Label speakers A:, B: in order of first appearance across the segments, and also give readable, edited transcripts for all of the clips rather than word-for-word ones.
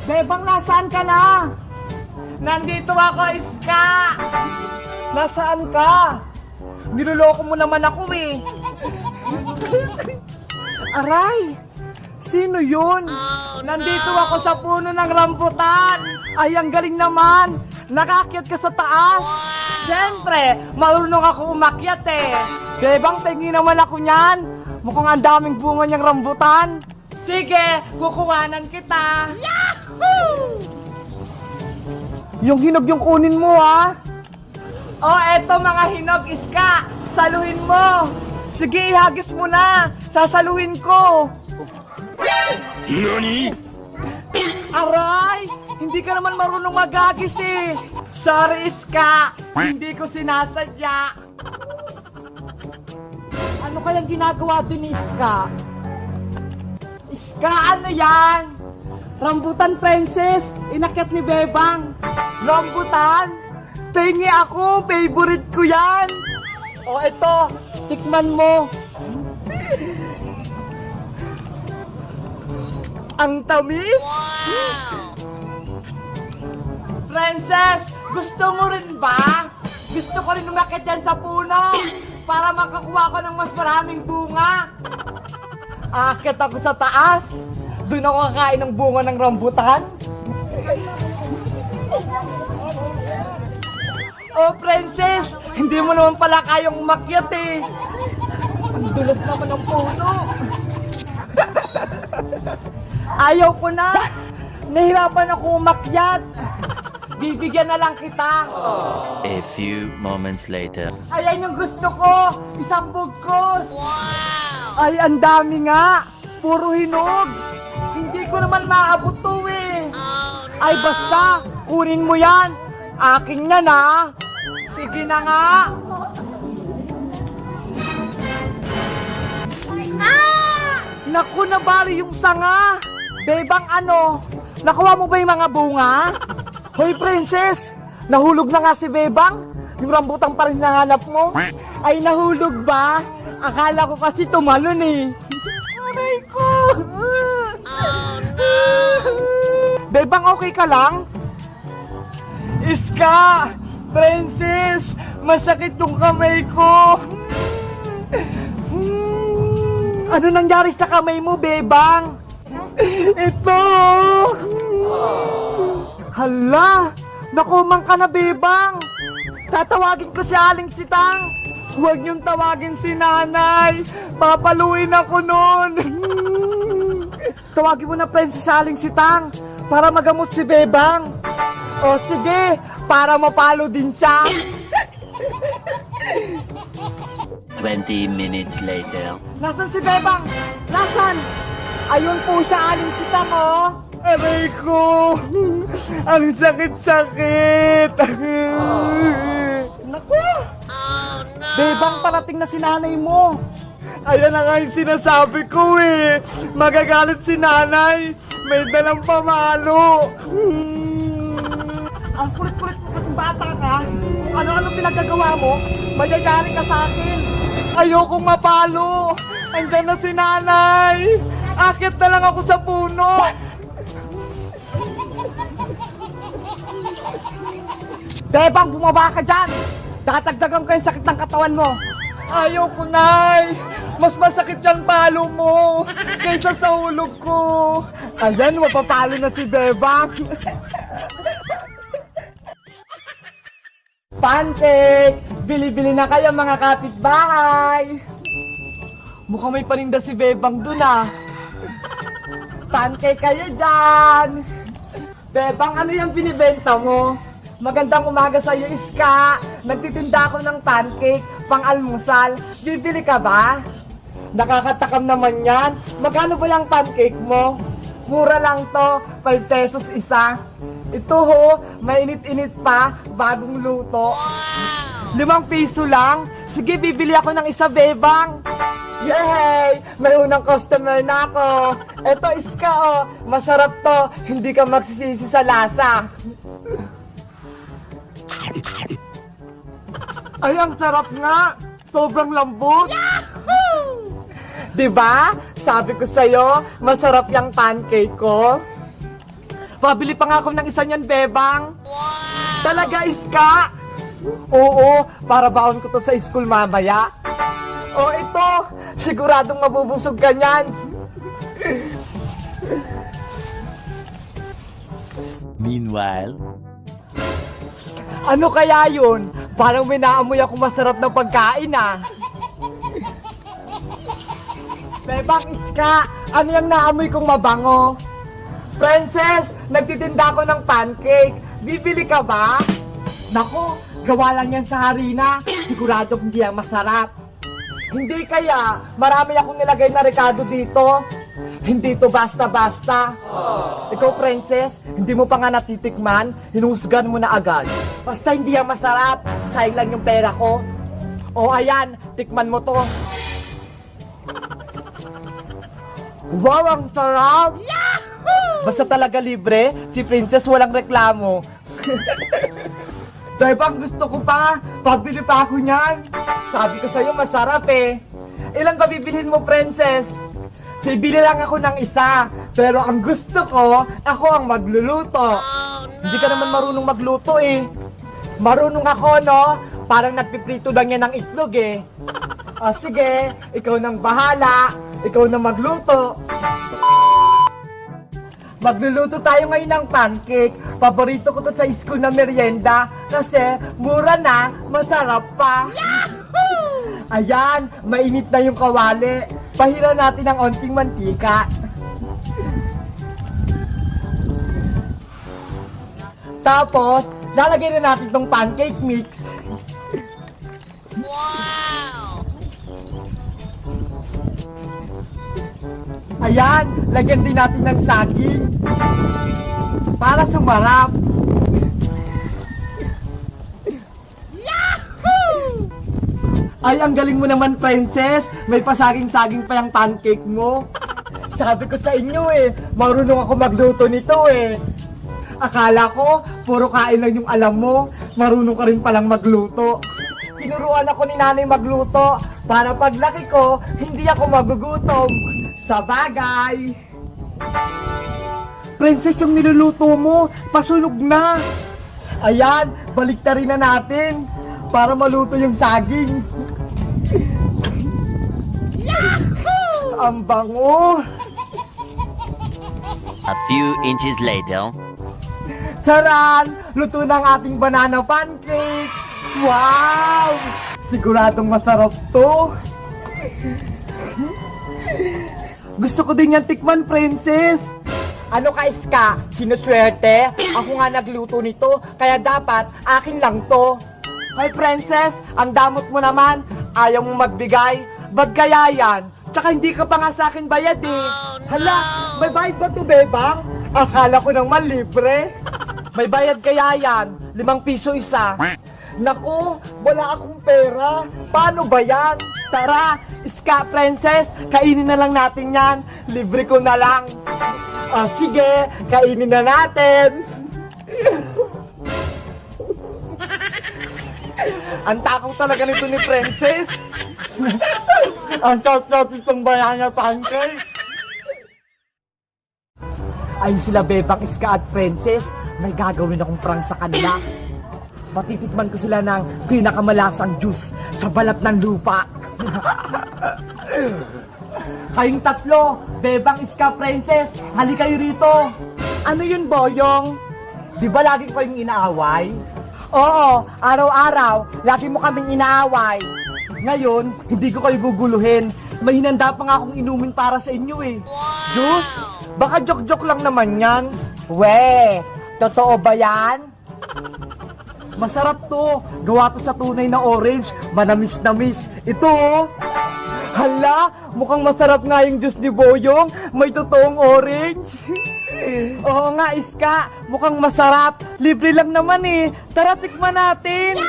A: Bebang, nasaan ka na? Nandito ako, Iska! Nasaan ka? Niloloko mo naman ako eh. Aray! Sino yun? Nandito ako sa puno ng rambutan. Ay, ang galing naman. Nakakyat ka sa taas. Siyempre, marunong ako umakyat eh. Bebang, pengi naman ako niyan. Mukhang ang daming bunga niyang rambutan. Sige, kukuhanan kita. Yahoo! Yung hinog yung kunin mo, ha? Oh, eto mga hinog, Iska. Saluhin mo. Sige, ihagis mo na. Sasaluhin ko.
B: NANI?!
A: Aray! Hindi ka naman marunong maghagis eh. Sorry, Iska. Hindi ko sinasadya. Ano kayang ginagawa dun, Iska? Iska, ano yan? Rambutan, Princess. Inakyat ni Bebang. Rambutan? Pengi ako. Favorite ko yan. O, eto. Tikman mo. Ang tamis?
C: Wow!
A: Princess, gusto mo rin ba? Gusto ko rin umakyat dyan sa puno para makakuha ko ng mas maraming bunga. Aakyat ako sa taas. Doon ako kakain ng bunga ng rambutan. Oh, Princess, hindi mo naman pala kayang umakyat eh. Ang dulas naman ng puno. Ayaw ko na. Nahirapan ako umakyat. Bibigyan na lang kita.
B: A few moments later.
A: Ayan yung gusto ko. Isang bugkos.
C: Wow!
A: Ay, ang dami nga. Puro hinog. Hindi ko naman maabot to eh.
C: Oh, no!
A: Ay, basta. Kunin mo yan. Akin yan ha. Sige na nga. Naku, nabali yung sanga. Bebang, ano? Nakuha mo ba yung mga bunga? Hoy, Princess! Nahulog na nga si Bebang? Yung rambutang pa rin nahanap mo? Ay, nahulog ba? Akala ko kasi tumalon eh. Aray ko!
C: Oh, no!
A: Bebang, okay ka lang? Iska! Princess! Masakit yung kamay ko! Ano nangyari sa kamay mo, Bebang? Ito! Hala! Nakumang ka na, Bebang! Tatawagin ko si Aling Sitang! Huwag niyong tawagin si Nanay! Papaluin ako nun! Tawagin mo na, Princess, Aling Sitang para magamot si Bebang! O sige, para mapalo din siya!
B: 20 minutes later.
A: Nasaan si Bebang? Nasaan? Ayun po siya, Aling Sitang, oh! Aray ko! Ang sakit-sakit! Naku!
C: Oh, no!
A: Bebang, parating na si nanay mo! Ayan na nga yung sinasabi ko eh! Magagalit si nanay! May dalang pamalo! Ang kulit-kulit mo kasing bata ka! Kung ano-ano pinagagawa mo, magagalit ka sa akin! Ayokong mapalo! Andyan na si nanay! Akit na lang ako sa puno! Bebang, bumaba ka dyan! Tatagdagan ko yung sakit ng katawan mo! Ayoko, Nay! Mas masakit yung palo mo kaysa sa hulog ko! Ayan, mapapalo na si Bebang! Pancake! Bili-bili na kayo mga kapitbahay! Mukhang may paninda si Bebang dun ah! Pancake kayo dyan! Bebang, ano yung binibenta mo? Magandang umaga sa'yo, Iska! Nagtitinda ako ng pancake, pang-almusal. Bibili ka ba? Nakakatakam naman yan. Magkano ba yung pancake mo? Mura lang to, 5 pesos isa. Ito ho, mainit-init pa, bagong luto. 5 piso lang? Sige, bibili ako ng isa, Bebang. Yay! May unang customer na ako. Eto, Iska, oh. Masarap to. Hindi ka magsisisi sa lasa. Ay, ang sarap nga. Sobrang lambot. Yahoo! Diba? Sabi ko sa'yo, masarap yung pancake ko. Pabili pa nga ako ng isa niyan, Bebang.
C: Wow!
A: Talaga, Iska? Oo, para baon ko to sa school mamaya. O ito, siguradong mabubusog ka niyan.
B: Meanwhile,
A: Ano kaya yun? Parang may naamoy ako masarap na pagkain ah. Bebang, Iska, ano yung naamoy kong mabango? Princess, nagtitinda ako ng pancake. Bibili ka ba? Nako, gawa lang yan sa harina. Sigurado hindi yan masarap. Hindi kaya, marami akong nilagay na rekado dito. Hindi to basta-basta. Ikaw, Princess, hindi mo pa nga natitikman, hinusgan mo na agad. Basta hindi yan masarap, sayang lang yung pera ko. O ayan, tikman mo to. Wow, ang sarap! Basta talaga libre, si Princess walang reklamo. Bebang, gusto ko pa, pabili pa ako niyan. Sabi ko sa'yo, masarap eh. Ilang ka bibilhin mo, Princess? Bibili lang ako ng isa, pero ang gusto ko, ako ang magluluto. Hindi ka naman marunong magluto eh. Marunong ako, no? Parang nagpiprito lang yan ng itlog eh. Sige, ikaw nang bahala. Ikaw na magluto. Magluluto tayo ngayon ng pancake. Paborito ko to sa school na merienda kasi mura na, masarap pa. Ayan, mainit na yung kawali. Pahira natin ng onting mantika. Tapos, lalagay na natin tong pancake mix.
C: Wow!
A: Ayan, lagyan din natin ng saging. Para sumarap. Ay, ang galing mo naman, Princess. May pasaging-saging pa yung pancake mo. Sabi ko sa inyo eh, marunong ako magluto nito eh. Akala ko, puro kain lang yung alam mo. Marunong ka rin palang magluto. Tinuruan ako ni nanay magluto para paglaki ko, hindi ako magugutom. Sa bagay. Princess, yung niluluto mo, pasunog na. Ayan, baliktarin na natin para maluto yung saging. Ang bango.
B: a few inches later.
A: Charan! Luto ng ating banana pancake! Wow! Siguradong masarap to! Gusto ko din yan tikman, Princess! Ano ka, Iska? Sinuswerte? Ako nga nagluto nito, kaya dapat akin lang to. Hey, Princess! Ang damot mo naman! Ayaw mo magbigay? Ba't kaya yan? Tsaka hindi ka pa nga sa akin bayad eh! Hala! May bayad ba to, Bebang? Akala ko naman libre! May bayad kaya yan, 5 piso isa. Naku, wala akong pera. Paano ba yan? Tara, Iska, Princess, kainin na lang natin yan. Libre ko na lang. Sige, kainin na natin. Ang takaw talaga nito ni Princess. Ang sarap itong banana pancake. Ay sila Bebang, Iska at Princess, may gagawin akong prank sa kanila. Matitikman ko sila ng pinakamalasang juice sa balat ng lupa. Kayong tatlo, Bebang, Iska, Princess, hali kayo rito. Ano yun, Boyong? Di ba lagi ko kayong inaaway? Oo, araw-araw, lagi mo kaming inaaway. Ngayon, hindi ko kayo guguluhin. May hinanda pa nga akong inumin para sa inyo eh. Juice? Baka joke-joke lang naman yan. We, totoo ba yan? Masarap to. Gawa to sa tunay na orange. Manamis-namis. Ito oh. Hala, mukhang masarap nga yung juice ni Boyong. May totoong orange. Oo nga, Iska. Mukhang masarap. Libre lang naman eh. Tara, tikman natin.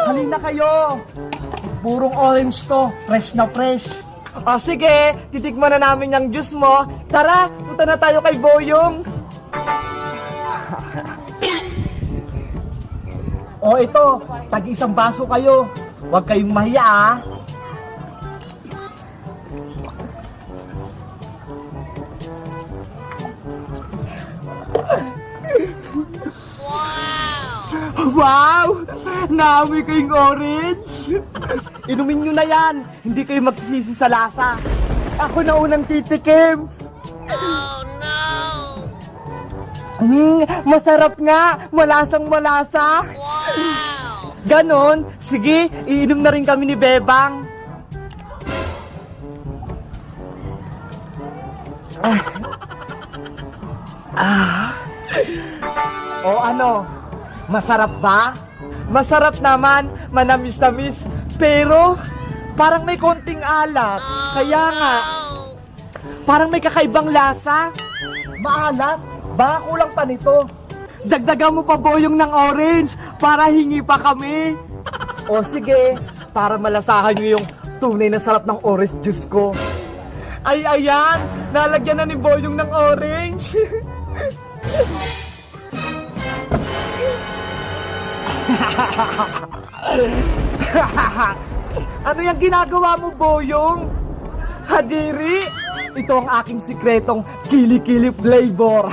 A: Halina kayo. Purong orange to. Fresh na fresh. Sige, titikman na namin yung juice mo. Tara, punta na tayo kay Boyong. Ito, tag-isang baso kayo. Huwag kayong mahiya ah. Wow! Naamoy ko yung orange! Inumin nyo na yan! Hindi kayo magsisisi sa lasa! Ako na unang titikim!
C: Oh no!
A: Masarap nga! Malasang malasa!
C: Wow!
A: Ganon? Sige, iinom na rin kami ni Bebang! O ano? Masarap ba? Masarap naman, manamis-namis, pero parang may konting alat. Kaya nga, parang may kakaibang lasa. Maalat? Baka kulang pa nito. Dagdagan mo pa boyong ng orange para hingi pa kami. O sige, para malasahan nyo yung tunay na sarap ng orange juice ko. Ay, ayan! Nalagyan na ni Boyong ng orange! Ano yung ginagawa mo, Boyong? Hadiri! Ito ang aking sikretong kili-kili flavor.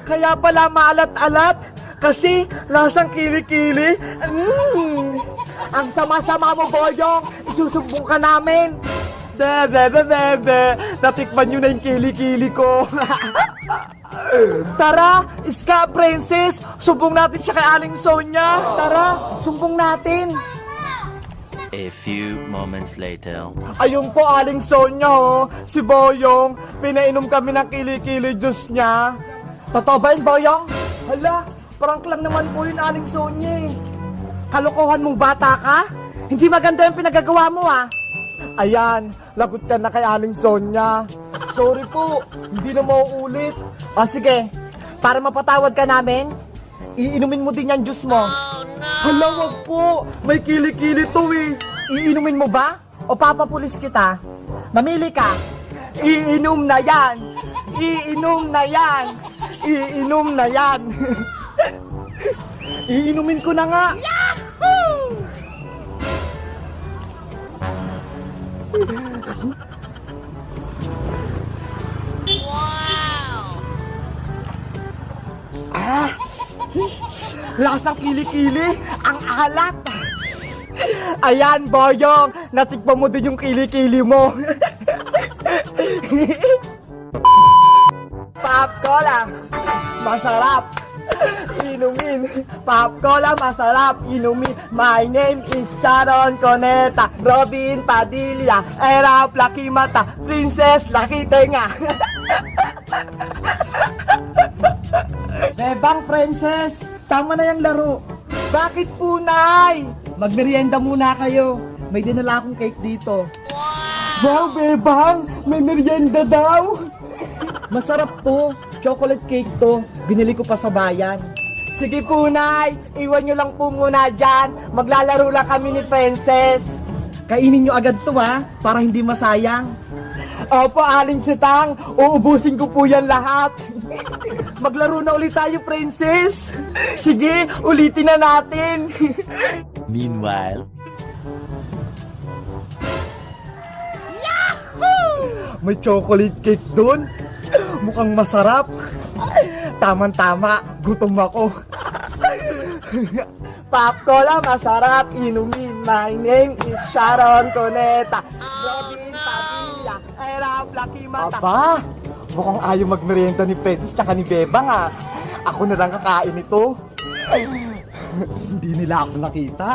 A: Kaya pala maalat-alat kasi lasang kili-kili. Ang sama-sama mo, Boyong! Isusumbong ka namin! Bebe, natikman nyo na yung kili-kili ko. Tara, Iska Princess, sumbong natin siya kay Aling Sonia. Tara, sumbong natin.
B: A few moments later.
A: Ayun po, Aling Sonia, oh. Si Boyong, pinainom kami ng kili-kili juice niya. Totoo ba yun, Boyong? Hala, prank lang naman po yun, Aling Sonia. Kalokohan mong bata ka? Hindi maganda yung pinagagawa mo, ah. Ayan, lagot ka na kay Aling Sonia. Sorry po, hindi na mauulit. O sige, para mapatawad ka namin, iinumin mo din yung juice mo. Hala, wag po, may kili-kili to eh. Iinumin mo ba? O papapulis kita? Mamili ka. Iinom na yan. Iinom na yan. Iinom na yan. Iinumin ko na nga. Yahoo!
C: Wow!
A: Lasang kili-kili, ang alat. Ayan, Boyong, natikpan mo din yung kili-kili mo. Pop Cola, masarap. Inumin. Pop Cola, masarap. Inumin. My name is Sharon Coneta, Robin Padilla, Erap Laki Mata, Princess Laki Tenga. Bebang Princess, tama na yung laro. Bakit po, Nay? Magmerienda muna kayo. May dinala akong cake dito. Wow, Bebang! May merienda daw! Masarap to. Chocolate cake to. Binili ko pa sa bayan. Sige po, Nay. Iwan nyo lang po muna dyan. Maglalaro lang kami ni Princess. Kainin nyo agad to, ha? Para hindi masayang. Opo, Aling Sitang. Uubusin ko po yan lahat. Maglaro na ulit tayo, Princess. Sige, ulitin na natin.
B: Meanwhile.
A: May chocolate cake doon. Mukhang masarap. Tama-tama, gutom ako. Pop Cola, masarap inumin. My name is Sharon Coneta. Robin Padilla, Erap Laki Mata. Aba, mukhang ayaw magmerienda ni Princess tsaka ni Bebang, ah. Ako na lang kakain ito. Hindi nila ako nakita.